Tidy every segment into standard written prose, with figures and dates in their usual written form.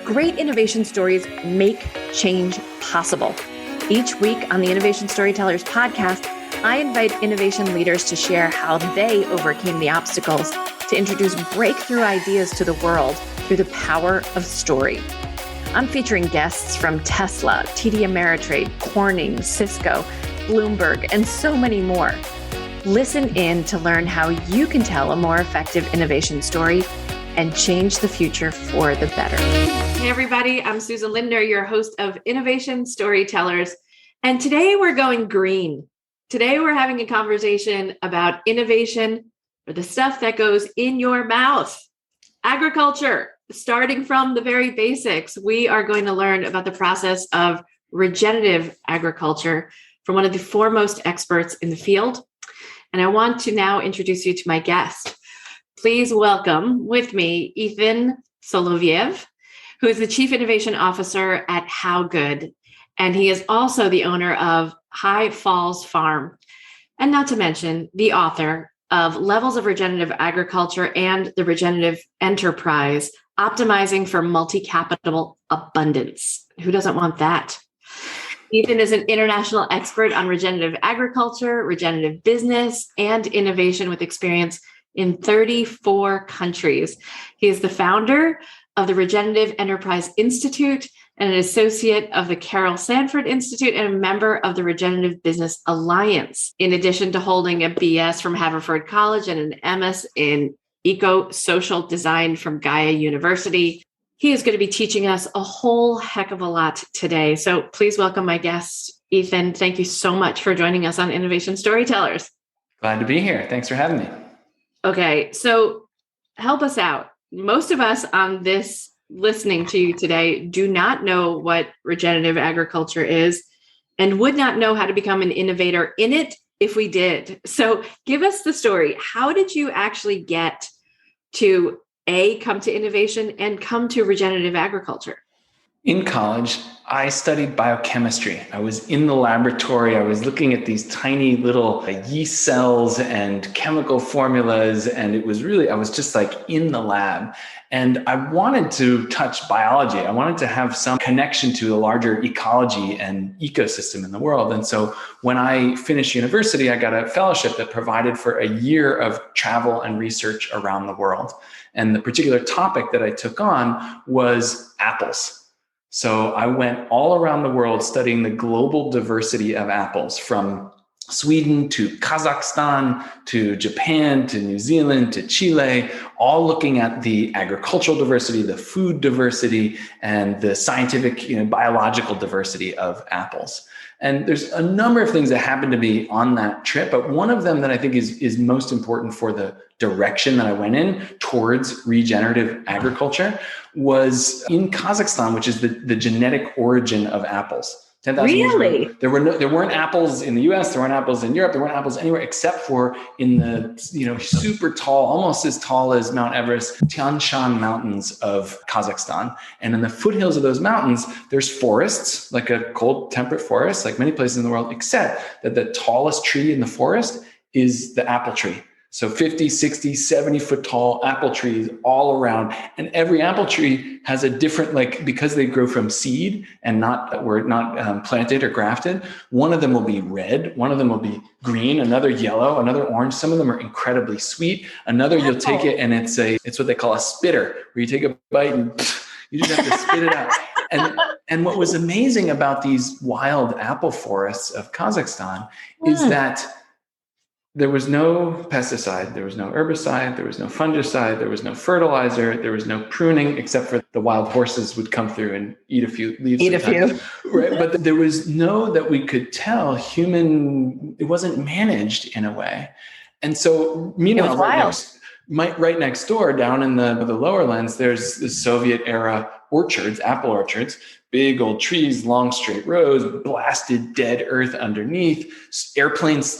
Great innovation stories make change possible. Each week on the Innovation Storytellers Podcast, I invite innovation leaders to share how they overcame the obstacles to introduce breakthrough ideas to the world through the power of story. I'm featuring guests from Tesla, TD Ameritrade, Corning, Cisco, Bloomberg, and so many more. Listen in to learn how you can tell a more effective innovation story and change the future for the better. Hey everybody, I'm Susan Lindner, your host of Innovation Storytellers. And today we're going green. Today we're having a conversation about innovation or the stuff that goes in your mouth. Agriculture, starting from the very basics. We are going to learn about the process of regenerative agriculture from one of the foremost experts in the field. And I want to now introduce you to my guest. Please welcome with me, Ethan Soloviev, who is the Chief Innovation Officer at HowGood. And he is also the owner of High Falls Farm, and not to mention the author of Levels of Regenerative Agriculture and the Regenerative Enterprise, Optimizing for Multi-Capital Abundance. Who doesn't want that? Ethan is an international expert on regenerative agriculture, regenerative business, and innovation with experience in 34 countries. He is the founder of the Regenerative Enterprise Institute and an associate of the Carol Sanford Institute and a member of the Regenerative Business Alliance, in addition to holding a BS from Haverford College and an MS in Eco-Social Design from Gaia University. He is going to be teaching us a whole heck of a lot today. So please welcome my guest, Ethan. Thank you so much for joining us on Innovation Storytellers. Glad to be here. Thanks for having me. Okay, so help us out. Most of us on this listening to you today do not know what regenerative agriculture is and would not know how to become an innovator in it if we did. So give us the story. How did you actually get to come to innovation and come to regenerative agriculture? In college, I studied biochemistry. I was in the laboratory. I was looking at these tiny little yeast cells and chemical formulas. And I was just like in the lab. And I wanted to touch biology. I wanted to have some connection to the larger ecology and ecosystem in the world. And so when I finished university, I got a fellowship that provided for a year of travel and research around the world. And the particular topic that I took on was apples. So I went all around the world studying the global diversity of apples, from Sweden to Kazakhstan to Japan to New Zealand to Chile, all looking at the agricultural diversity, the food diversity, and the scientific, biological diversity of apples. And there's a number of things that happened to me on that trip, but one of them that I think is most important for the direction that I went in towards regenerative agriculture was in Kazakhstan, which is the genetic origin of apples. 10,000 Really? years ago, there weren't apples in the US, there weren't apples in Europe, there weren't apples anywhere except for in the super tall, almost as tall as Mount Everest, Tian Shan Mountains of Kazakhstan. And in the foothills of those mountains, there's forests, like a cold temperate forest, like many places in the world, except that the tallest tree in the forest is the apple tree. So 50, 60, 70 foot tall apple trees all around. And every apple tree has a different, because they grow from seed and were not planted or grafted. One of them will be red. One of them will be green, another yellow, another orange. Some of them are incredibly sweet. Another, you'll take it and it's what they call a spitter, where you take a bite and you just have to spit it out. And what was amazing about these wild apple forests of Kazakhstan is that there was no pesticide, there was no herbicide, there was no fungicide, there was no fertilizer, there was no pruning, except for the wild horses would come through and eat a few leaves. Right? But there was that we could tell it wasn't managed in a way. And so meanwhile, right next door, down in the lower lands, there's the Soviet era orchards, apple orchards, big old trees, long straight rows, blasted dead earth underneath, airplanes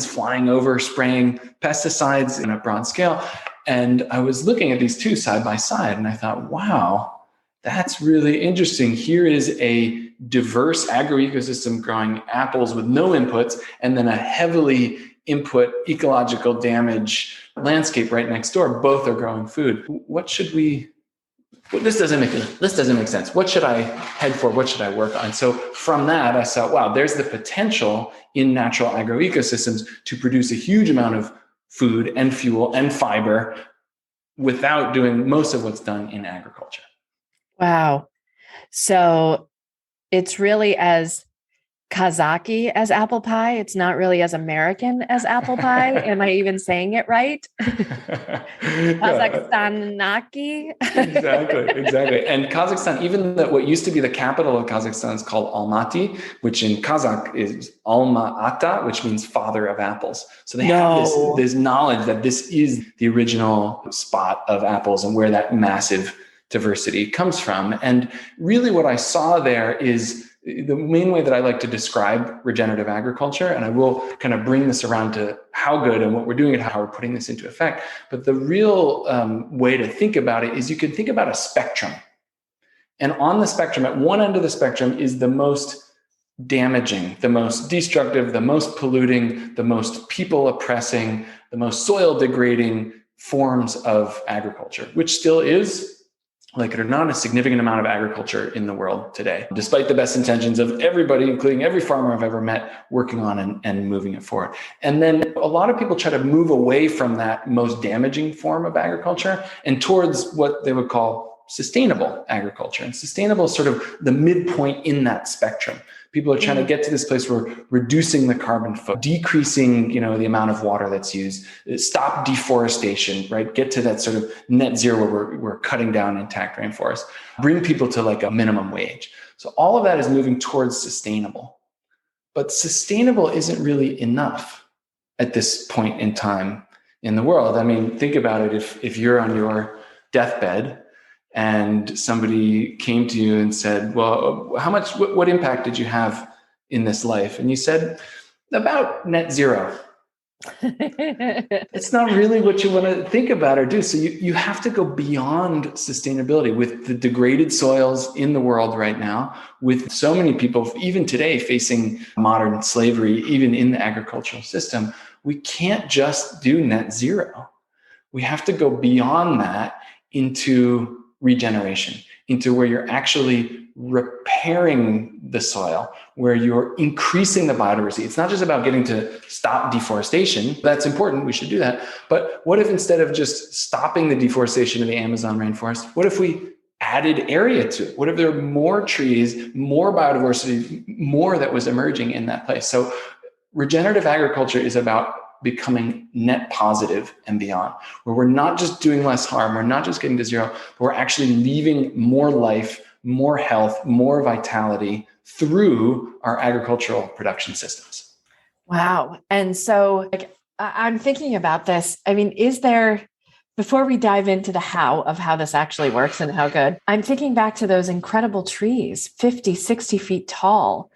flying over, spraying pesticides in a broad scale. And I was looking at these two side by side and I thought, wow, that's really interesting. Here is a diverse agro-ecosystem growing apples with no inputs, and then a heavily input ecological damage landscape right next door. Both are growing food. What should we well, this doesn't make sense. What should I head for? What should I work on? So from that, I saw, wow, there's the potential in natural agroecosystems to produce a huge amount of food and fuel and fiber without doing most of what's done in agriculture. Wow. So it's really as Kazaki as apple pie. It's not really as American as apple pie. Am I even saying it right? Kazakhstanaki. Exactly. And Kazakhstan, even what used to be the capital of Kazakhstan is called Almaty, which in Kazakh is Alma-Ata, which means father of apples. So they have this knowledge that this is the original spot of apples and where that massive diversity comes from. And really what I saw there is the main way that I like to describe regenerative agriculture, and I will kind of bring this around to HowGood and what we're doing and how we're putting this into effect. But the real way to think about it is you can think about a spectrum. And on the spectrum, at one end of the spectrum is the most damaging, the most destructive, the most polluting, the most people oppressing, the most soil degrading forms of agriculture, which still is, like it or not, a significant amount of agriculture in the world today, despite the best intentions of everybody, including every farmer I've ever met, working on and moving it forward. And then a lot of people try to move away from that most damaging form of agriculture and towards what they would call sustainable agriculture. And sustainable is sort of the midpoint in that spectrum. People are trying to get to this place where reducing the carbon footprint, decreasing, the amount of water that's used, stop deforestation, right? Get to that sort of net zero where we're cutting down intact rainforests, bring people to like a minimum wage. So all of that is moving towards sustainable. But sustainable isn't really enough at this point in time in the world. I mean, think about it. If you're on your deathbed and somebody came to you and said, well, what impact did you have in this life? And you said, about net zero. It's not really what you want to think about or do. So you have to go beyond sustainability with the degraded soils in the world right now, with so many people, even today, facing modern slavery, even in the agricultural system. We can't just do net zero. We have to go beyond that into regeneration, into where you're actually repairing the soil, where you're increasing the biodiversity. It's not just about getting to stop deforestation. That's important. We should do that. But what if instead of just stopping the deforestation of the Amazon rainforest, what if we added area to it? What if there were more trees, more biodiversity, more that was emerging in that place? So regenerative agriculture is about becoming net positive and beyond, where we're not just doing less harm, we're not just getting to zero, but we're actually leaving more life, more health, more vitality through our agricultural production systems. Wow. And so I'm thinking about this. I mean, before we dive into the how of how this actually works and HowGood, I'm thinking back to those incredible trees, 50, 60 feet tall.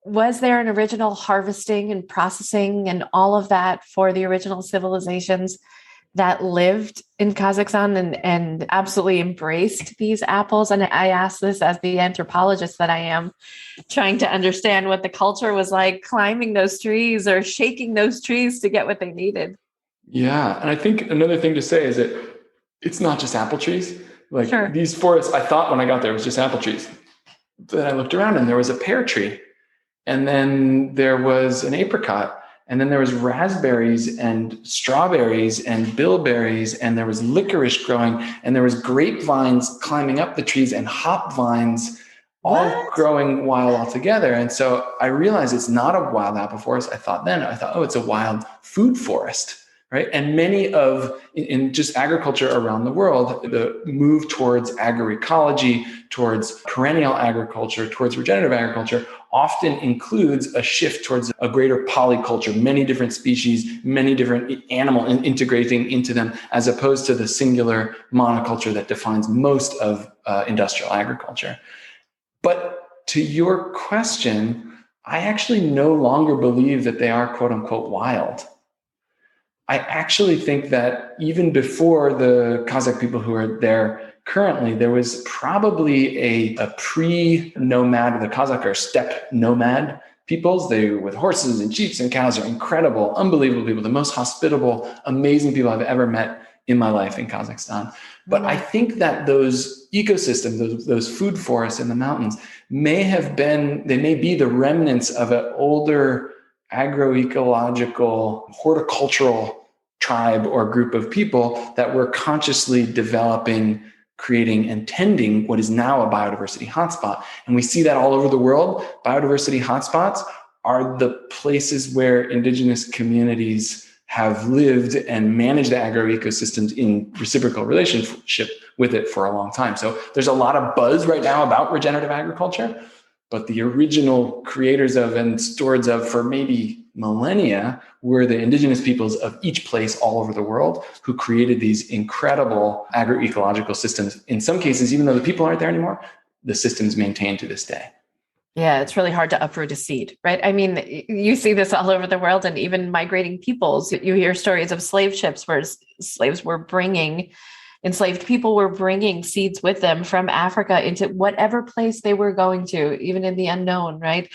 Was there an original harvesting and processing and all of that for the original civilizations that lived in Kazakhstan and absolutely embraced these apples? And I ask this as the anthropologist that I am, trying to understand what the culture was like, climbing those trees or shaking those trees to get what they needed. Yeah. And I think another thing to say is that it's not just apple trees. Like These forests, I thought when I got there, it was just apple trees. Then I looked around and there was a pear tree. And then there was an apricot, and then there was raspberries and strawberries and bilberries, and there was licorice growing, and there was grapevines climbing up the trees and hop vines all growing wild all together. And so I realized it's not a wild apple forest. I thought, oh, it's a wild food forest, right? And many in just agriculture around the world, the move towards agroecology, towards perennial agriculture, towards regenerative agriculture, often includes a shift towards a greater polyculture, many different species, many different animal integrating into them, as opposed to the singular monoculture that defines most of industrial agriculture. But to your question, I actually no longer believe that they are quote unquote wild. I actually think that even before the Kazakh people who are there currently, there was probably a pre-nomad. The Kazakh are steppe nomad peoples. They with horses and sheep and cows are incredible, unbelievable people, the most hospitable, amazing people I've ever met in my life in Kazakhstan. But I think that those ecosystems, those food forests in the mountains they may be the remnants of an older agroecological horticultural tribe or group of people that were consciously developing, creating, and tending what is now a biodiversity hotspot. And we see that all over the world. Biodiversity hotspots are the places where indigenous communities have lived and managed the agroecosystems in reciprocal relationship with it for a long time. So there's a lot of buzz right now about regenerative agriculture, but the original creators of and stewards of for maybe millennia were the indigenous peoples of each place all over the world who created these incredible agroecological systems. In some cases, even though the people aren't there anymore, the system's maintained to this day. Yeah, it's really hard to uproot a seed, right? I mean, you see this all over the world, and even migrating peoples. You hear stories of slave ships where enslaved people were bringing seeds with them from Africa into whatever place they were going to, even in the unknown, right?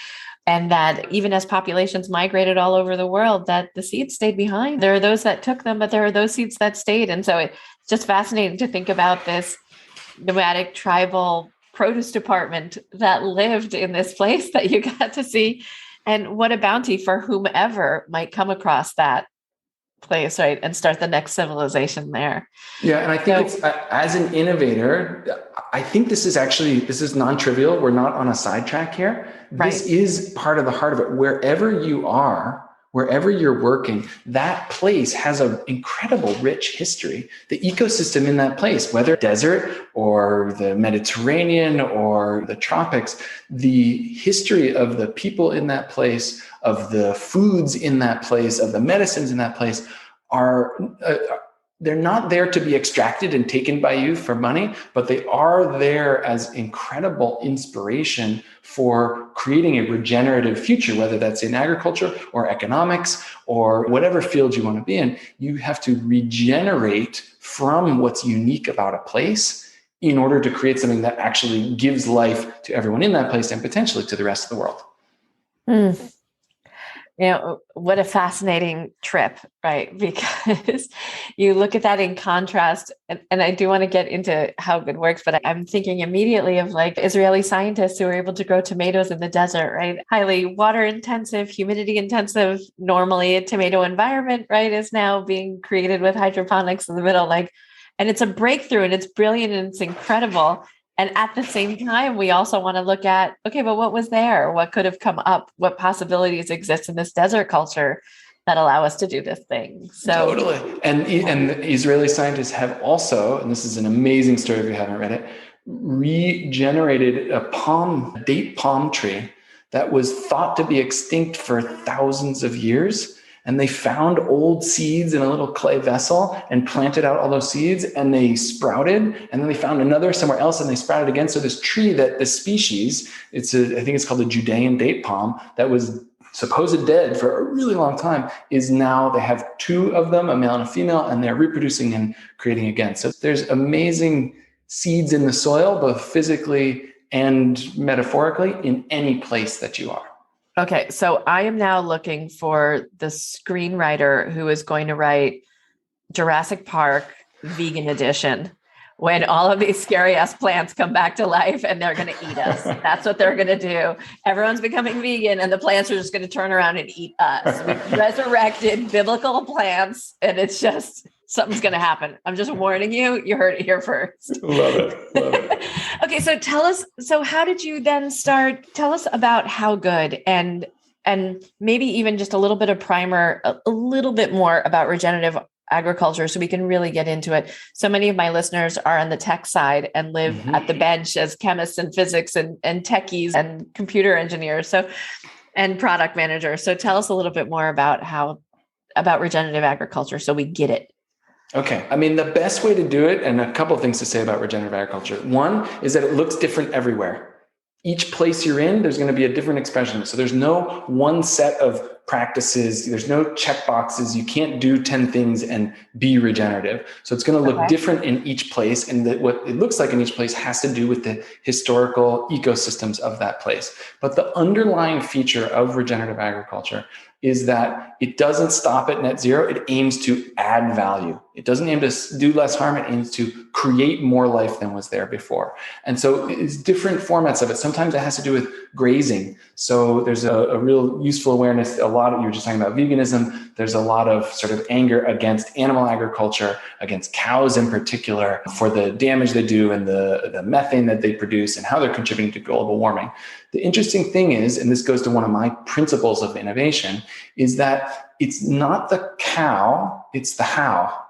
And that even as populations migrated all over the world, that the seeds stayed behind. There are those that took them, but there are those seeds that stayed. And so it's just fascinating to think about this nomadic tribal produce department that lived in this place that you got to see. And what a bounty for whomever might come across that place, right? And start the next civilization there. Yeah. And I think it's, as an innovator, I think this is non-trivial. We're not on a sidetrack here. Right. This is part of the heart of it. Wherever you are, wherever you're working, that place has an incredible rich history. The ecosystem in that place, whether desert or the Mediterranean or the tropics, the history of the people in that place, of the foods in that place, of the medicines in that place they're not there to be extracted and taken by you for money, but they are there as incredible inspiration for creating a regenerative future, whether that's in agriculture or economics or whatever field you want to be in. You have to regenerate from what's unique about a place in order to create something that actually gives life to everyone in that place and potentially to the rest of the world. Mm. You know, what a fascinating trip, right? Because you look at that in contrast, and I do want to get into how good works, but I'm thinking immediately of like Israeli scientists who are able to grow tomatoes in the desert, right? Highly water intensive, humidity intensive. Normally a tomato environment, right, is now being created with hydroponics in the middle, and it's a breakthrough and it's brilliant and it's incredible. And at the same time, we also want to look at, okay, but what was there? What could have come up? What possibilities exist in this desert culture that allow us to do this thing? So totally. And the Israeli scientists have also, and this is an amazing story if you haven't read it, regenerated a date palm tree that was thought to be extinct for thousands of years. And they found old seeds in a little clay vessel and planted out all those seeds, and they sprouted. And then they found another somewhere else and they sprouted again. So this tree, that this species, I think it's called a Judean date palm, that was supposed dead for a really long time, is now, they have two of them, a male and a female, and they're reproducing and creating again. So there's amazing seeds in the soil, both physically and metaphorically, in any place that you are. Okay, so I am now looking for the screenwriter who is going to write Jurassic Park Vegan Edition, when all of these scary ass plants come back to life and they're going to eat us. That's what they're going to do. Everyone's becoming vegan and the plants are just going to turn around and eat us. We've resurrected biblical plants, and it's just, something's going to happen. I'm just warning you. You heard it here first. Love it. Okay. So how did you then start? Tell us about HowGood and maybe even just a little bit of primer, a little bit more about regenerative agriculture so we can really get into it. So many of my listeners are on the tech side and live at the bench as chemists and physics and techies and computer engineers. And product managers. So tell us a little bit more about regenerative agriculture so we get it. Okay. I mean, the best way to do it, and a couple of things to say about regenerative agriculture. One is that it looks different everywhere. Each place you're in, there's going to be a different expression. So there's no one set of practices. There's no check boxes. You can't do 10 things and be regenerative. So it's going to look different in each place. And what it looks like in each place has to do with the historical ecosystems of that place. But the underlying feature of regenerative agriculture is that it doesn't stop at net zero. It aims to add value. It doesn't aim to do less harm. It aims to create more life than was there before. And so it's different formats of it. Sometimes it has to do with grazing. So there's a real useful awareness. You were just talking about veganism. There's a lot of sort of anger against animal agriculture, against cows in particular, for the damage they do and the methane that they produce and how they're contributing to global warming. The interesting thing is, and this goes to one of my principles of innovation, is that it's not the cow, it's the how.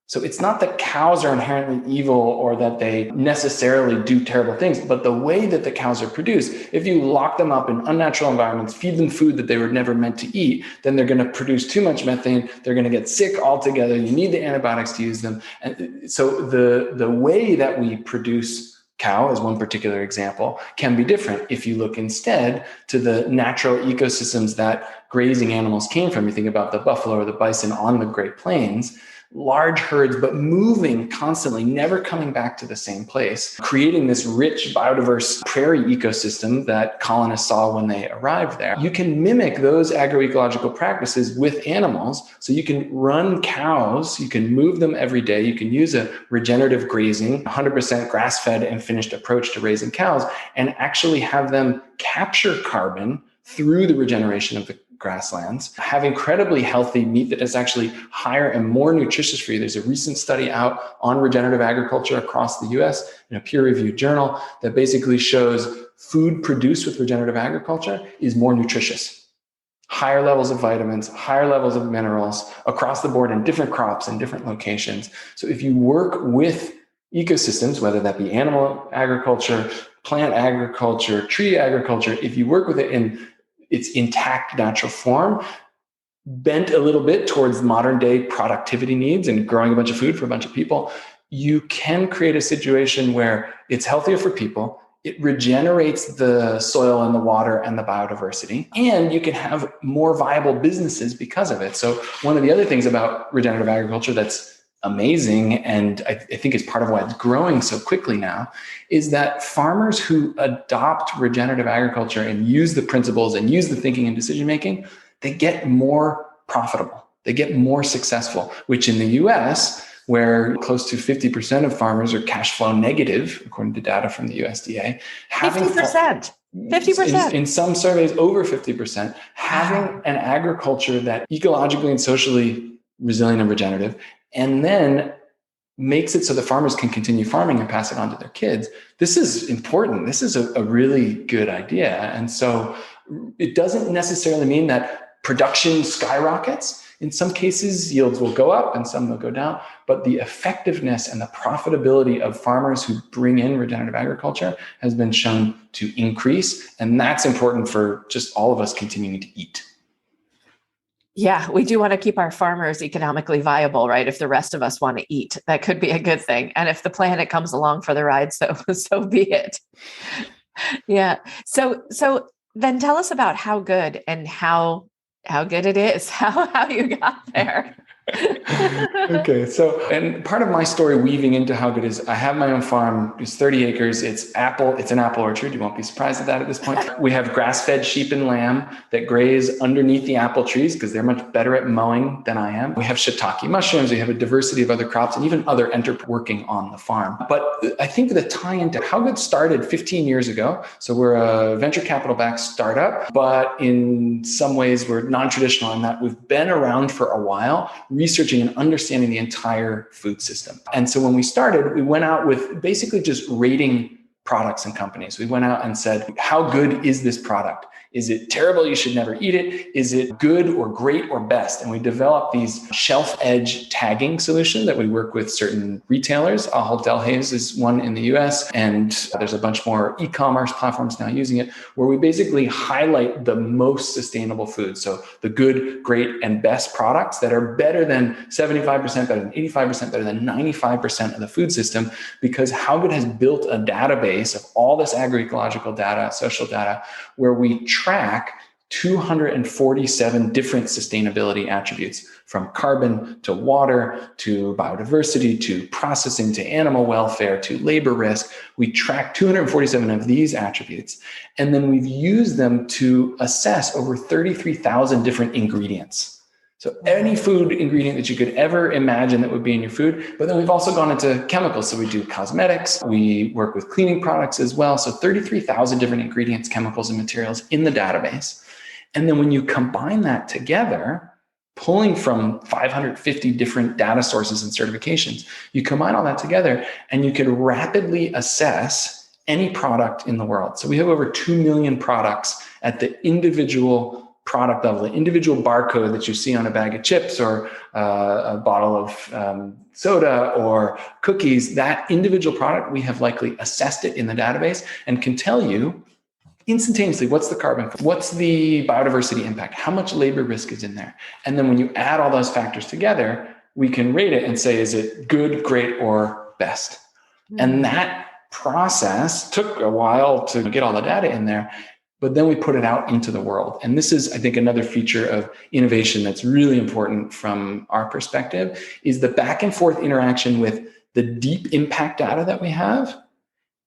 So it's not that cows are inherently evil or that they necessarily do terrible things, but the way that the cows are produced. If you lock them up in unnatural environments, feed them food that they were never meant to eat, then they're going to produce too much methane. They're going to get sick altogether. You need the antibiotics to use them. And so the way that we produce cow, as one particular example, can be different if you look instead to the natural ecosystems that grazing animals came from. You think about the buffalo or the bison on the Great Plains, large herds, but moving constantly, never coming back to the same place, creating this rich, biodiverse prairie ecosystem that colonists saw when they arrived there. You can mimic those agroecological practices with animals. So you can run cows, you can move them every day, you can use a regenerative grazing, 100% grass-fed and finished approach to raising cows, and actually have them capture carbon through the regeneration of the grasslands, have incredibly healthy meat that is actually higher and more nutritious for you. There's a recent study out on regenerative agriculture across the US in a peer-reviewed journal that basically shows food produced with regenerative agriculture is more nutritious. Higher levels of vitamins, higher levels of minerals across the board in different crops and different locations. So if you work with ecosystems, whether that be animal agriculture, plant agriculture, tree agriculture, if you work with it in its intact natural form, bent a little bit towards modern day productivity needs and growing a bunch of food for a bunch of people, you can create a situation where it's healthier for people, it regenerates the soil and the water and the biodiversity, and you can have more viable businesses because of it. So one of the other things about regenerative agriculture that's amazing, and I think is part of why it's growing so quickly now, is that farmers who adopt regenerative agriculture and use the principles and use the thinking and decision-making, they get more profitable. They get more successful, which in the US, where close to 50% of farmers are cash flow negative, according to data from the USDA. 50%. 50%. In some surveys, over 50%. Having an agriculture that ecologically and socially resilient and regenerative, and then makes it so the farmers can continue farming and pass it on to their kids. This is important. This is a really good idea. And so it doesn't necessarily mean that production skyrockets. In some cases, yields will go up and some will go down, but the effectiveness and the profitability of farmers who bring in regenerative agriculture has been shown to increase. And that's important for just all of us continuing to eat. Yeah, we do want to keep our farmers economically viable, right? If the rest of us want to eat, that could be a good thing. And if the planet comes along for the ride, so be it. Yeah. So then tell us about HowGood and how good it is, how you got there. Okay. So, and part of my story weaving into HowGood is I have my own farm. It's 30 acres. It's an apple orchard. You won't be surprised at this point. We have grass-fed sheep and lamb that graze underneath the apple trees because they're much better at mowing than I am. We have shiitake mushrooms. We have a diversity of other crops and even other enterprises working on the farm. But I think the tie into HowGood started 15 years ago. So we're a venture capital-backed startup, but in some ways we're non-traditional in that we've been around for a while, researching and understanding the entire food system. And so when we started, we went out with basically just rating products and companies. We went out and said, how good is this product? Is it terrible? You should never eat it. Is it good or great or best? And we developed these shelf edge tagging solutions that we work with certain retailers. Ahold Delhaize is one in the US, and there's a bunch more e-commerce platforms now using it, where we basically highlight the most sustainable foods. So the good, great, and best products that are better than 75%, better than 85%, better than 95% of the food system, because HowGood has built a database of all this agroecological data, social data, where we track 247 different sustainability attributes, from carbon to water to biodiversity to processing to animal welfare to labor risk. We track 247 of these attributes, and then we've used them to assess over 33,000 different ingredients. So any food ingredient that you could ever imagine that would be in your food. But then we've also gone into chemicals. So we do cosmetics. We work with cleaning products as well. So 33,000 different ingredients, chemicals, and materials in the database. And then when you combine that together, pulling from 550 different data sources and certifications, you combine all that together and you can rapidly assess any product in the world. So we have over 2 million products at the individual product level, the individual barcode that you see on a bag of chips or a bottle of soda or cookies. That individual product, we have likely assessed it in the database and can tell you instantaneously what's the carbon, what's the biodiversity impact, how much labor risk is in there. And then when you add all those factors together, we can rate it and say, is it good, great, or best? And that process took a while to get all the data in there. But then we put it out into the world. And this is, I think, another feature of innovation that's really important from our perspective, is the back and forth interaction with the deep impact data that we have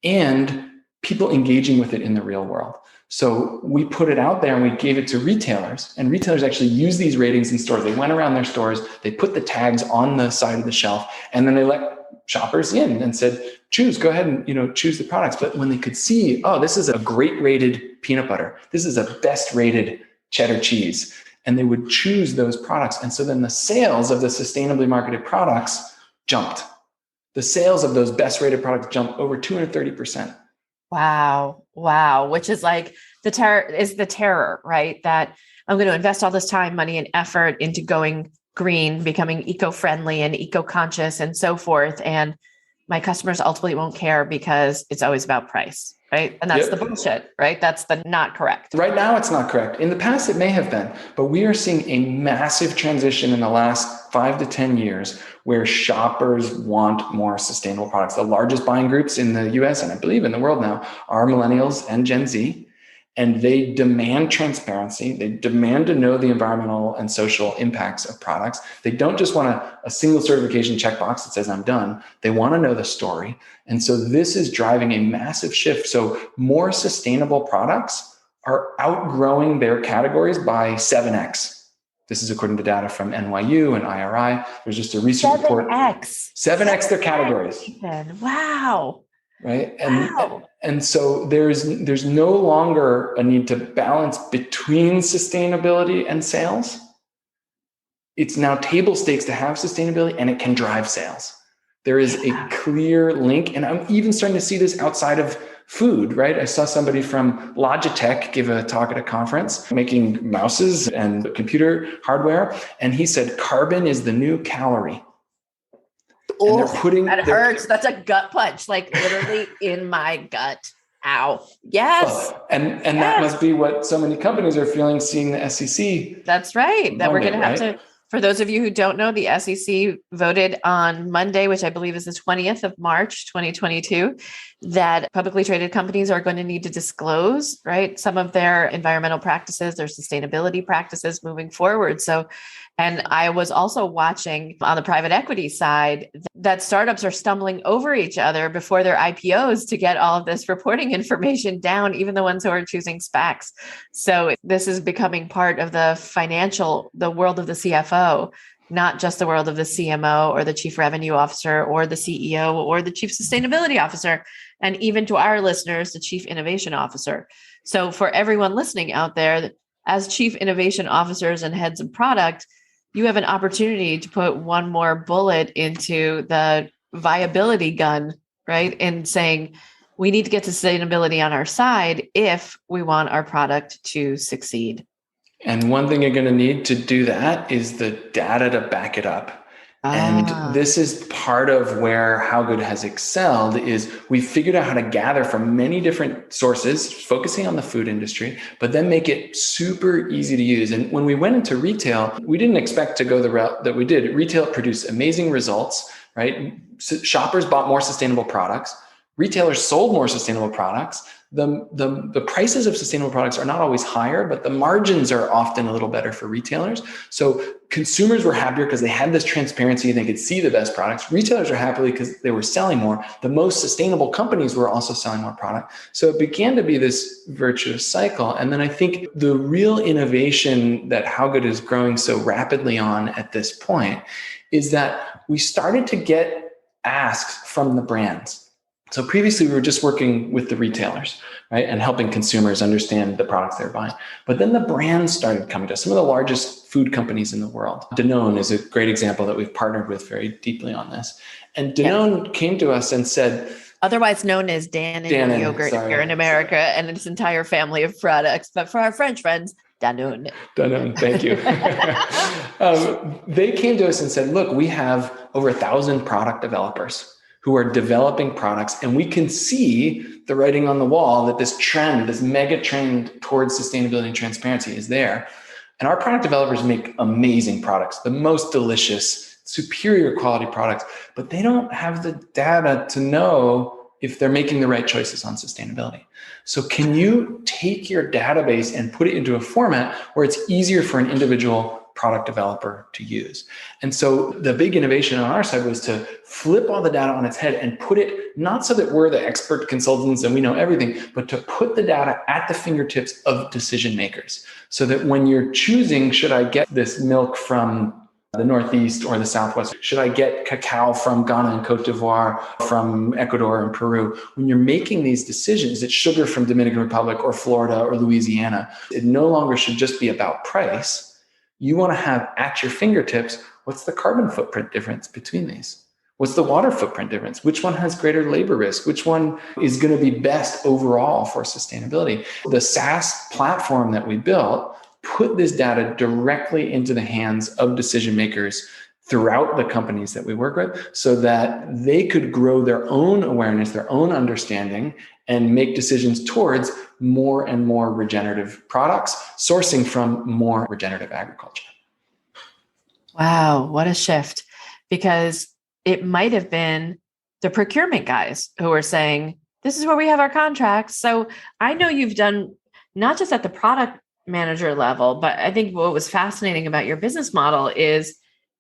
and people engaging with it in the real world. So we put it out there and we gave it to retailers, and retailers actually use these ratings in stores. They went around their stores, they put the tags on the side of the shelf, and then they let shoppers in and said, choose, go ahead and choose the products. But when they could see, oh, this is a great rated peanut butter, this is a best rated cheddar cheese, and they would choose those products. And so then the sales of the sustainably marketed products jumped. The sales of those best rated products jumped over 230%. Wow. Which is like the terror, right? That I'm going to invest all this time, money, and effort into going green, becoming eco-friendly and eco-conscious and so forth. And my customers ultimately won't care because it's always about price, right? And that's the bullshit, right? That's the not correct. Right now, it's not correct. In the past, it may have been, but we are seeing a massive transition in the last 5 to 10 years where shoppers want more sustainable products. The largest buying groups in the US, and I believe in the world now, are millennials and Gen Z. And they demand transparency. They demand to know the environmental and social impacts of products. They don't just want a single certification checkbox that says I'm done. They want to know the story. And so this is driving a massive shift. So more sustainable products are outgrowing their categories by 7x. This is according to data from NYU and IRI. There's just a recent report. 7x their categories. Wow. Right. And so there's no longer a need to balance between sustainability and sales. It's now table stakes to have sustainability, and it can drive sales. There is a clear link. And I'm even starting to see this outside of food, right? I saw somebody from Logitech give a talk at a conference making mouses and computer hardware. And he said, carbon is the new calorie. Oh, that hurts. That's a gut punch, like literally in my gut. Ow. Yes. And that must be what so many companies are feeling, seeing the SEC. That's right. That we're going to have to, for those of you who don't know, the SEC voted on Monday, which I believe is the 20th of March, 2022, that publicly traded companies are going to need to disclose, right, some of their environmental practices, their sustainability practices moving forward. So, and I was also watching on the private equity side that startups are stumbling over each other before their IPOs to get all of this reporting information down, even the ones who are choosing SPACs. So this is becoming part of the world of the CFO, not just the world of the CMO or the chief revenue officer or the CEO or the chief sustainability officer. And even to our listeners, the chief innovation officer. So for everyone listening out there, as chief innovation officers and heads of product, you have an opportunity to put one more bullet into the viability gun, right? And saying, we need to get sustainability on our side if we want our product to succeed. And one thing you're going to need to do that is the data to back it up. And this is part of where HowGood has excelled, is we figured out how to gather from many different sources, focusing on the food industry, but then make it super easy to use. And when we went into retail, we didn't expect to go the route that we did. Retail produced amazing results, right? Shoppers bought more sustainable products. Retailers sold more sustainable products. the prices of sustainable products are not always higher, but the margins are often a little better for retailers. So consumers were happier because they had this transparency and they could see the best products. Retailers are happy because they were selling more. The most sustainable companies were also selling more product. So it began to be this virtuous cycle. And then I think the real innovation that HowGood is growing so rapidly on at this point is that we started to get asks from the brands. So previously we were just working with the retailers, right? And helping consumers understand the products they're buying. But then the brands started coming to us. Some of the largest food companies in the world. Danone is a great example that we've partnered with very deeply on this. And Danone came to us and said, otherwise known as Danone yogurt here in America, and its entire family of products. But for our French friends, Danone. Danone, thank you. They came to us and said, look, we have over 1,000 product developers who are developing products, and we can see the writing on the wall that this trend, this mega trend towards sustainability and transparency is there. And our product developers make amazing products, the most delicious, superior quality products, but they don't have the data to know if they're making the right choices on sustainability. So can you take your database and put it into a format where it's easier for an individual product developer to use? And so the big innovation on our side was to flip all the data on its head and put it, not so that we're the expert consultants and we know everything, but to put the data at the fingertips of decision makers. So that when you're choosing, should I get this milk from the Northeast or the Southwest? Should I get cacao from Ghana and Cote d'Ivoire, from Ecuador and Peru? When you're making these decisions, is it sugar from Dominican Republic or Florida or Louisiana? It no longer should just be about price. You want to have at your fingertips, what's the carbon footprint difference between these? What's the water footprint difference? Which one has greater labor risk? Which one is going to be best overall for sustainability? The SaaS platform that we built put this data directly into the hands of decision makers throughout the companies that we work with so that they could grow their own awareness, their own understanding, and make decisions towards more and more regenerative products, sourcing from more regenerative agriculture. Wow, what a shift. Because it might have been the procurement guys who were saying, this is where we have our contracts. So I know you've done not just at the product manager level, but I think what was fascinating about your business model is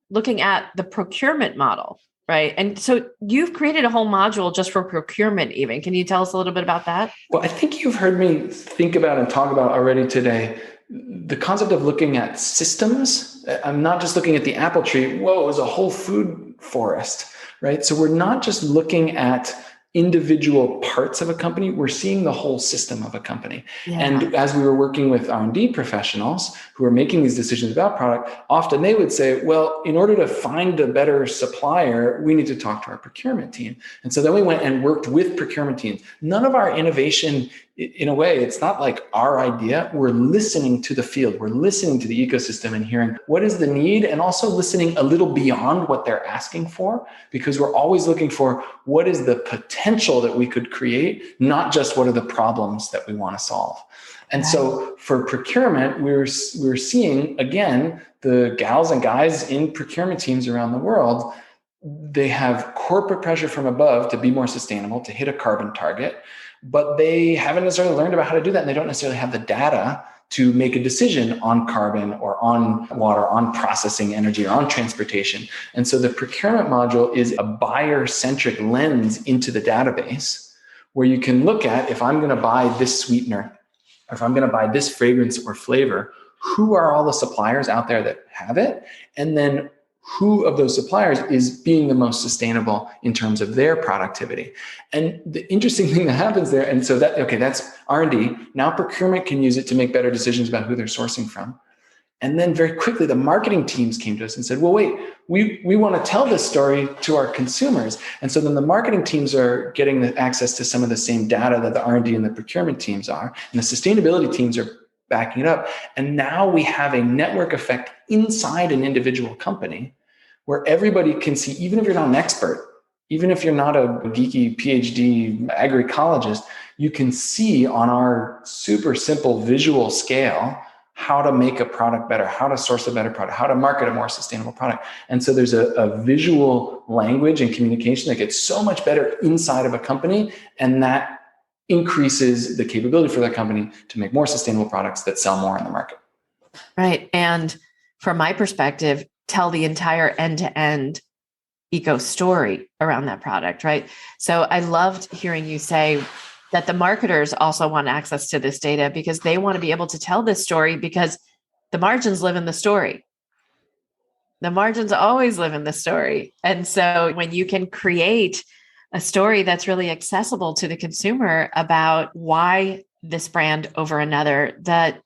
looking at the procurement model, right? And so you've created a whole module just for procurement even. Can you tell us a little bit about that? Well, I think you've heard me think about and talk about already today the concept of looking at systems. I'm not just looking at the apple tree. Whoa, it was a whole food forest, right? So we're not just looking at individual parts of a company, we're seeing the whole system of a company. Yeah. And as we were working with R&D professionals who are making these decisions about product, often they would say, well, in order to find a better supplier, we need to talk to our procurement team. And so then we went and worked with procurement teams. None of our innovation, in a way, it's not like our idea. We're listening to the field. We're listening to the ecosystem and hearing what is the need, and also listening a little beyond what they're asking for, because we're always looking for what is the potential that we could create, not just what are the problems that we want to solve. And so for procurement, we're seeing, again, the gals and guys in procurement teams around the world, they have corporate pressure from above to be more sustainable, to hit a carbon target, but they haven't necessarily learned about how to do that. And they don't necessarily have the data to make a decision on carbon or on water, on processing energy, or on transportation. And so the procurement module is a buyer-centric lens into the database where you can look at, if I'm going to buy this sweetener, or if I'm going to buy this fragrance or flavor, who are all the suppliers out there that have it? And then who of those suppliers is being the most sustainable in terms of their productivity? And the interesting thing that happens there, and so that, okay, that's R&D. Now procurement can use it to make better decisions about who they're sourcing from. And then very quickly, the marketing teams came to us and said, well, wait, we want to tell this story to our consumers. And so then the marketing teams are getting the access to some of the same data that the R&D and the procurement teams are, and the sustainability teams are backing it up. And now we have a network effect inside an individual company where everybody can see, even if you're not an expert, even if you're not a geeky PhD agroecologist, you can see on our super simple visual scale how to make a product better, how to source a better product, how to market a more sustainable product. And so there's a visual language and communication that gets so much better inside of a company. And that increases the capability for that company to make more sustainable products that sell more in the market. Right. And from my perspective, tell the entire end-to-end eco story around that product, right? So I loved hearing you say that the marketers also want access to this data because they want to be able to tell this story because the margins live in the story. The margins always live in the story. And so when you can create a story that's really accessible to the consumer about why this brand over another, that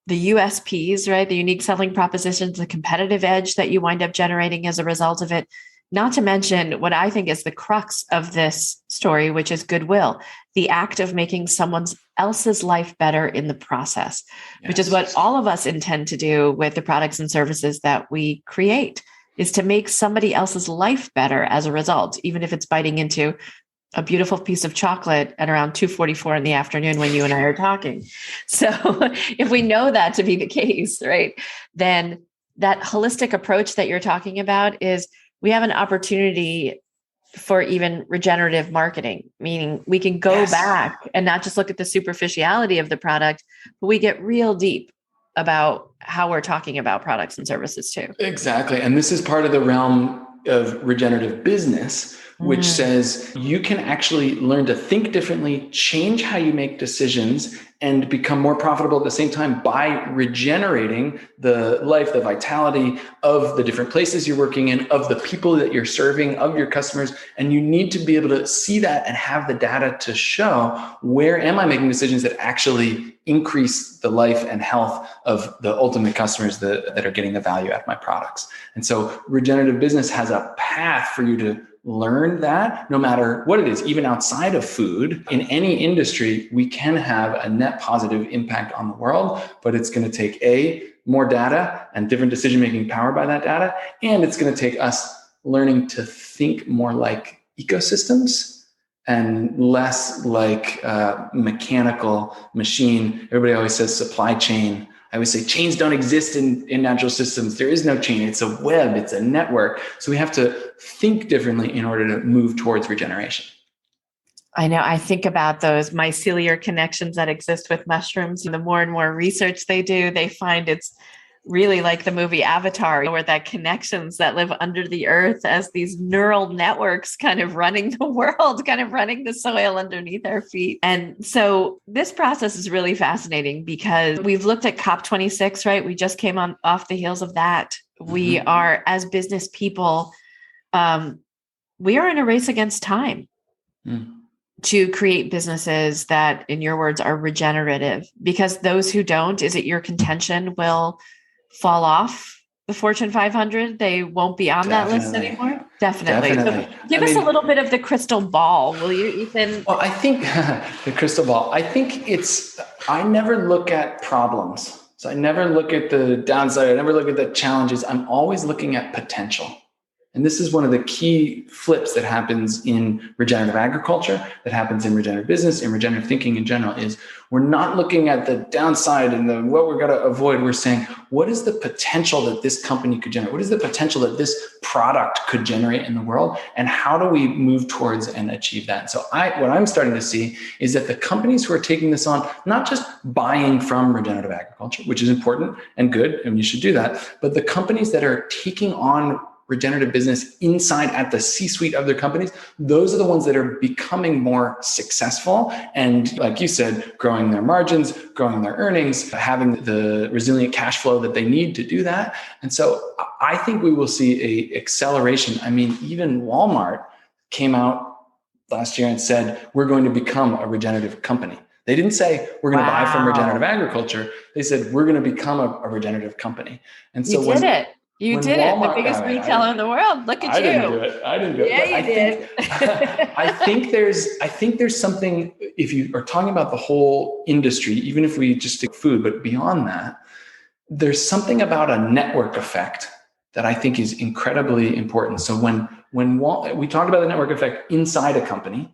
the USPs, right? The unique selling propositions, the competitive edge that you wind up generating as a result of it. Not to mention what I think is the crux of this story, which is goodwill, the act of making someone else's life better in the process, which is what all of us intend to do with the products and services that we create, is to make somebody else's life better as a result, even if it's biting into a beautiful piece of chocolate at around 2:44 in the afternoon when you and I are talking. So if we know that to be the case, right, then that holistic approach that you're talking about is we have an opportunity for even regenerative marketing, meaning we can go back and not just look at the superficiality of the product, but we get real deep about how we're talking about products and services too. Exactly. And this is part of the realm of regenerative business, which says you can actually learn to think differently, change how you make decisions, and become more profitable at the same time by regenerating the life, the vitality of the different places you're working in, of the people that you're serving, of your customers. And you need to be able to see that and have the data to show, where am I making decisions that actually increase the life and health of the ultimate customers that are getting the value out of my products. And so regenerative business has a path for you to learn that no matter what it is, even outside of food, in any industry, we can have a net positive impact on the world, but it's going to take more data and different decision-making powered by that data. And it's going to take us learning to think more like ecosystems and less like mechanical machine. Everybody always says supply chain. I always say chains don't exist in natural systems. There is no chain. It's a web. It's a network. So we have to think differently in order to move towards regeneration. I know. I think about those mycelial connections that exist with mushrooms. The more and more research they do, they find it's really like the movie Avatar, where that connections that live under the earth as these neural networks kind of running the world, kind of running the soil underneath our feet. And so this process is really fascinating because we've looked at COP26, right? We just came off the heels of that. We are, as business people, we are in a race against time to create businesses that, in your words, are regenerative, because those who don't, is it your contention, will fall off the Fortune 500? They won't be on that list anymore? Definitely. So give us a little bit of the crystal ball, will you, Ethan? Well, I think the crystal ball, I never look at problems. So I never look at the downside. I never look at the challenges. I'm always looking at potential. And this is one of the key flips that happens in regenerative agriculture, that happens in regenerative business, in regenerative thinking in general, is we're not looking at the downside and what we're going to avoid. We're saying, what is the potential that this company could generate? What is the potential that this product could generate in the world? And how do we move towards and achieve that? So what I'm starting to see is that the companies who are taking this on, not just buying from regenerative agriculture, which is important and good, and you should do that, but the companies that are taking on regenerative business inside at the C-suite of their companies, those are the ones that are becoming more successful. And like you said, growing their margins, growing their earnings, having the resilient cash flow that they need to do that. And so I think we will see a acceleration. I mean, even Walmart came out last year and said, we're going to become a regenerative company. They didn't say we're going to buy from regenerative agriculture. They said we're going to become a regenerative company. And so You did it. The biggest retailer in the world. Look at you. I didn't do it. Yeah, you did. I think there's something, if you are talking about the whole industry, even if we just take food, but beyond that, there's something about a network effect that I think is incredibly important. So when we talked about the network effect inside a company,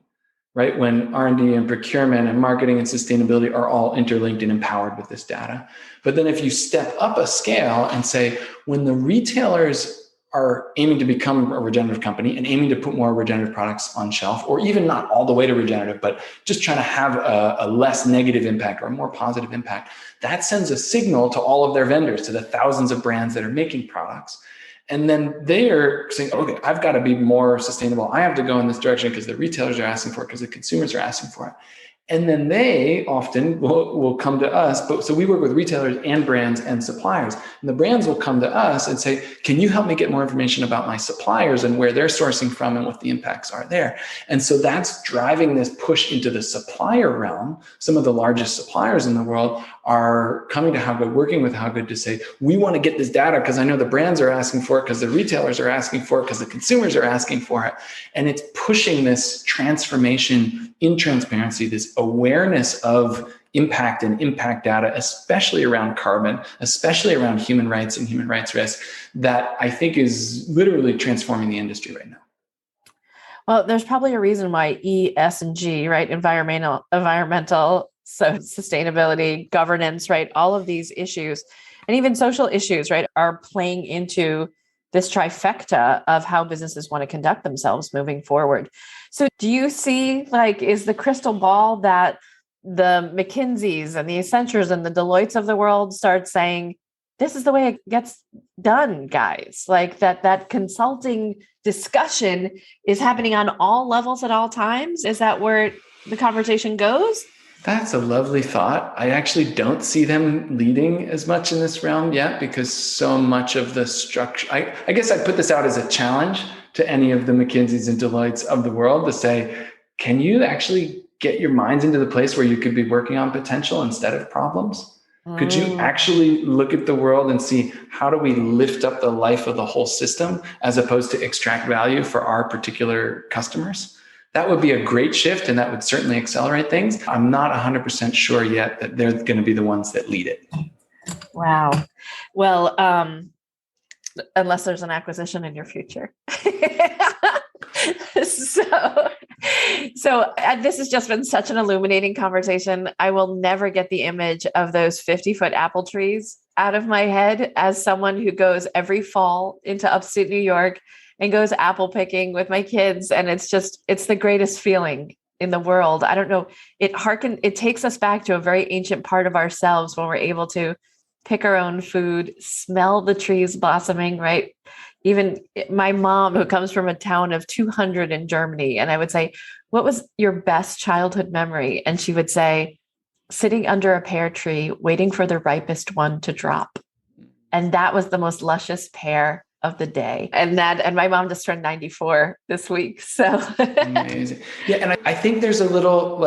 right? When R&D and procurement and marketing and sustainability are all interlinked and empowered with this data. But then if you step up a scale and say, when the retailers are aiming to become a regenerative company and aiming to put more regenerative products on shelf, or even not all the way to regenerative, but just trying to have a less negative impact or a more positive impact, that sends a signal to all of their vendors, to the thousands of brands that are making products. And then they are saying, okay, I've got to be more sustainable. I have to go in this direction because the retailers are asking for it, because the consumers are asking for it. And then they often will come to us. But so we work with retailers and brands and suppliers. And the brands will come to us and say, can you help me get more information about my suppliers and where they're sourcing from and what the impacts are there? And so that's driving this push into the supplier realm. Some of the largest suppliers in the world are coming to HowGood, working with HowGood to say, we want to get this data because I know the brands are asking for it, because the retailers are asking for it, because the consumers are asking for it. And it's pushing this transformation in transparency, this awareness of impact and impact data, especially around carbon, especially around human rights and human rights risk, that I think is literally transforming the industry right now. Well, there's probably a reason why E, S, and G, right? Environmental, so sustainability, governance, right? All of these issues, and even social issues, right, are playing into this trifecta of how businesses want to conduct themselves moving forward. So do you see, like, is the crystal ball that the McKinseys and the Accentures and the Deloittes of the world start saying, this is the way it gets done, guys? Like that consulting discussion is happening on all levels at all times? Is that where the conversation goes? That's a lovely thought. I actually don't see them leading as much in this realm yet, because so much of the structure, I guess I put this out as a challenge to any of the McKinseys and Deloittes of the world to say, can you actually get your minds into the place where you could be working on potential instead of problems? Could you actually look at the world and see, how do we lift up the life of the whole system as opposed to extract value for our particular customers? That would be a great shift, and that would certainly accelerate things. I'm not 100% sure yet that they're going to be the ones that lead it. Wow. Well, unless there's an acquisition in your future. So this has just been such an illuminating conversation. I will never get the image of those 50-foot apple trees out of my head as someone who goes every fall into upstate New York and goes apple picking with my kids. And it's the greatest feeling in the world. I don't know. It takes us back to a very ancient part of ourselves when we're able to pick our own food, smell the trees blossoming, right? Even my mom, who comes from a town of 200 in Germany, and I would say, what was your best childhood memory? And she would say, sitting under a pear tree, waiting for the ripest one to drop. And that was the most luscious pear of the day. And my mom just turned 94 this week. So amazing. Yeah. And I think there's a little,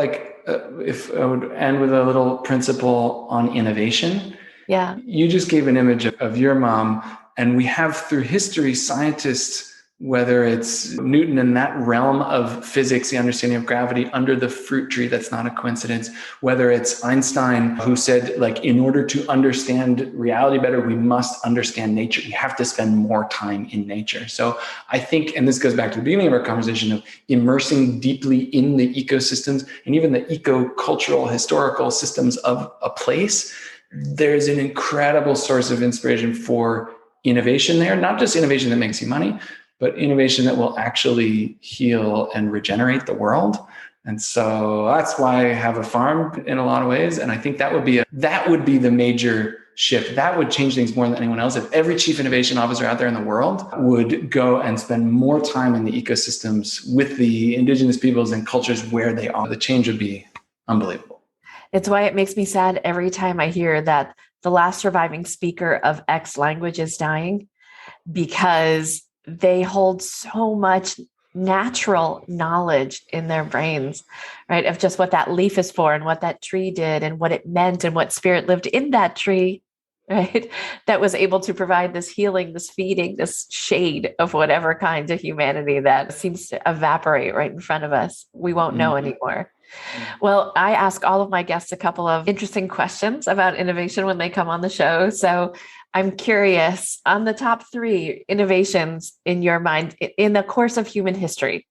if I would end with a little principle on innovation. Yeah. You just gave an image of your mom, and we have through history scientists, whether it's Newton in that realm of physics, the understanding of gravity under the fruit tree, that's not a coincidence. Whether it's Einstein, who said, in order to understand reality better, we must understand nature. You have to spend more time in nature. So I think, and this goes back to the beginning of our conversation of immersing deeply in the ecosystems and even the eco-cultural, historical systems of a place, there's an incredible source of inspiration for innovation there, not just innovation that makes you money, but innovation that will actually heal and regenerate the world. And so that's why I have a farm in a lot of ways. And I think that would be the major shift. That would change things more than anyone else. If every chief innovation officer out there in the world would go and spend more time in the ecosystems with the indigenous peoples and cultures where they are, the change would be unbelievable. It's why it makes me sad every time I hear that the last surviving speaker of X language is dying, because they hold so much natural knowledge in their brains, right? Of just what that leaf is for and what that tree did and what it meant and what spirit lived in that tree, right? That was able to provide this healing, this feeding, this shade of whatever kind to humanity that seems to evaporate right in front of us. We won't know anymore. Well, I ask all of my guests a couple of interesting questions about innovation when they come on the show. So I'm curious, on the top 3 innovations in your mind in the course of human history,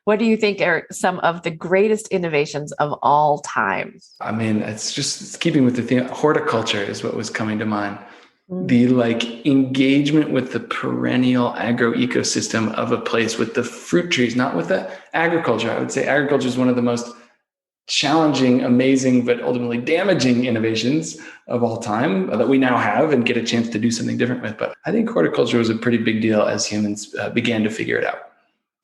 what do you think are some of the greatest innovations of all time? I mean, it's keeping with the theme. Horticulture is what was coming to mind. the like engagement with the perennial agro ecosystem of a place with the fruit trees, not with the agriculture. I would say agriculture is one of the most challenging, amazing, but ultimately damaging innovations of all time that we now have and get a chance to do something different with. But I think horticulture was a pretty big deal as humans began to figure it out.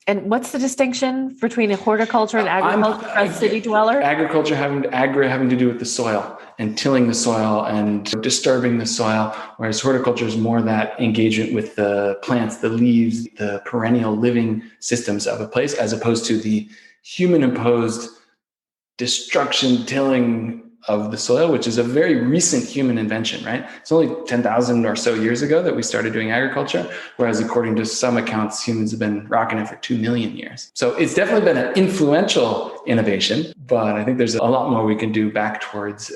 And what's the distinction between a horticulture and agriculture for a city dweller? Agriculture having to do with the soil and tilling the soil and disturbing the soil, whereas horticulture is more that engagement with the plants, the leaves, the perennial living systems of a place, as opposed to the human-imposed destruction, tilling of the soil, which is a very recent human invention, right? It's only 10,000 or so years ago that we started doing agriculture, whereas according to some accounts, humans have been rocking it for 2 million years. So it's definitely been an influential innovation, but I think there's a lot more we can do back towards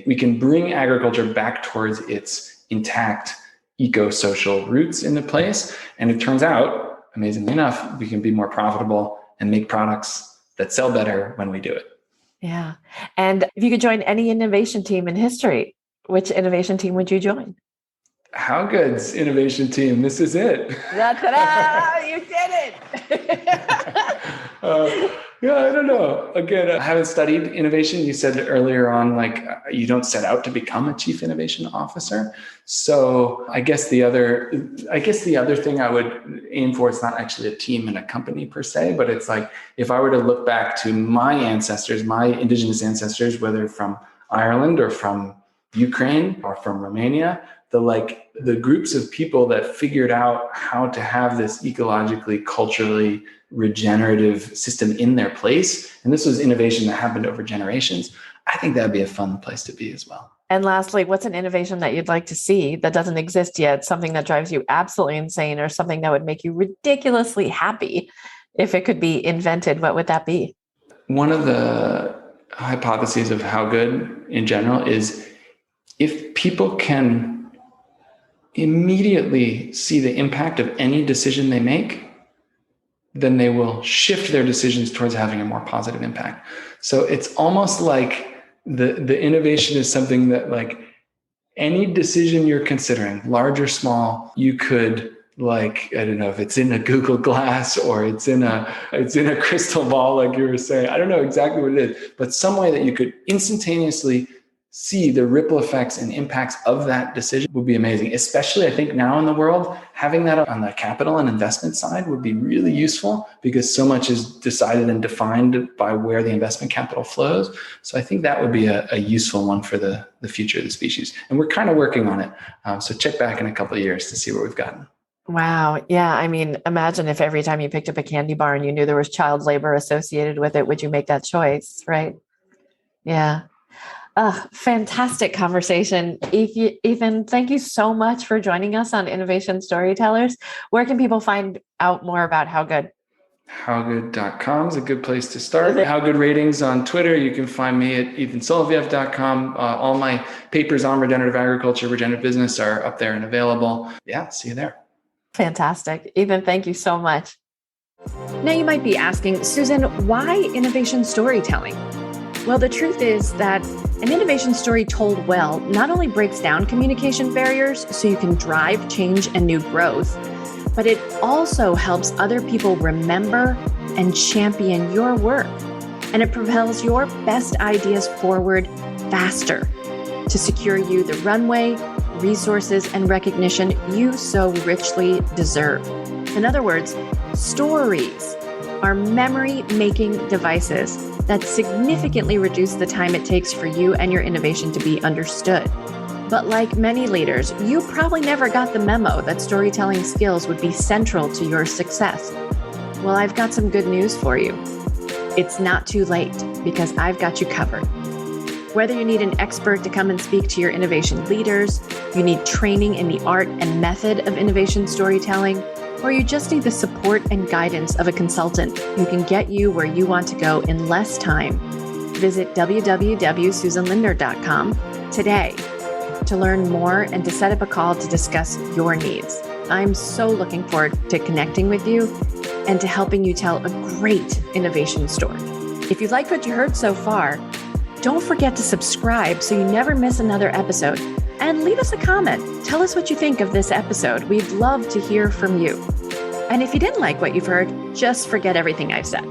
we can bring agriculture back towards its intact eco-social roots in the place. And it turns out, amazingly enough, we can be more profitable and make products that sell better when we do it. Yeah. And if you could join any innovation team in history, which innovation team would you join? HowGood's innovation team. This is it. Ta-da! You did it. Yeah, I don't know. Again, I haven't studied innovation. You said earlier on, like you don't set out to become a chief innovation officer. So I guess the other thing I would aim for, it's not actually a team in a company per se, but it's like if I were to look back to my ancestors, my indigenous ancestors, whether from Ireland or from Ukraine or from Romania, the groups of people that figured out how to have this ecologically, culturally regenerative system in their place. And this was innovation that happened over generations. I think that'd be a fun place to be as well. And lastly, what's an innovation that you'd like to see that doesn't exist yet? Something that drives you absolutely insane or something that would make you ridiculously happy if it could be invented? What would that be? One of the hypotheses of HowGood in general is if people can immediately see the impact of any decision they make, then they will shift their decisions towards having a more positive impact. So it's almost like the innovation is something that like any decision you're considering, large or small, you could like, I don't know if it's in a Google Glass or it's in a crystal ball, like you were saying, I don't know exactly what it is, but some way that you could instantaneously see the ripple effects and impacts of that decision would be amazing. Especially, I think now in the world, having that on the capital and investment side would be really useful because so much is decided and defined by where the investment capital flows. So I think that would be a useful one for the future of the species. And we're kind of working on it. So check back in a couple of years to see where we've gotten. Wow. Yeah. I mean, imagine if every time you picked up a candy bar and you knew there was child labor associated with it, would you make that choice? Right? Yeah. Fantastic conversation. Ethan, thank you so much for joining us on Innovation Storytellers. Where can people find out more about HowGood? HowGood.com is a good place to start. HowGood ratings on Twitter. You can find me at ethansoloviev.com. All my papers on regenerative agriculture, regenerative business are up there and available. Yeah, see you there. Fantastic. Ethan, thank you so much. Now you might be asking, Susan, why innovation storytelling? Well, the truth is that an innovation story told well not only breaks down communication barriers so you can drive change and new growth, but it also helps other people remember and champion your work. And it propels your best ideas forward faster to secure you the runway, resources, and recognition you so richly deserve. In other words, stories are memory-making devices that significantly reduce the time it takes for you and your innovation to be understood. But like many leaders, you probably never got the memo that storytelling skills would be central to your success. Well, I've got some good news for you. It's not too late because I've got you covered. Whether you need an expert to come and speak to your innovation leaders, you need training in the art and method of innovation storytelling, or you just need the support and guidance of a consultant who can get you where you want to go in less time, visit www.susanlindner.com today to learn more and to set up a call to discuss your needs. I'm so looking forward to connecting with you and to helping you tell a great innovation story. If you like what you heard so far, Don't forget to subscribe so you never miss another episode. And leave us a comment. Tell us what you think of this episode. We'd love to hear from you. And if you didn't like what you've heard, just forget everything I've said.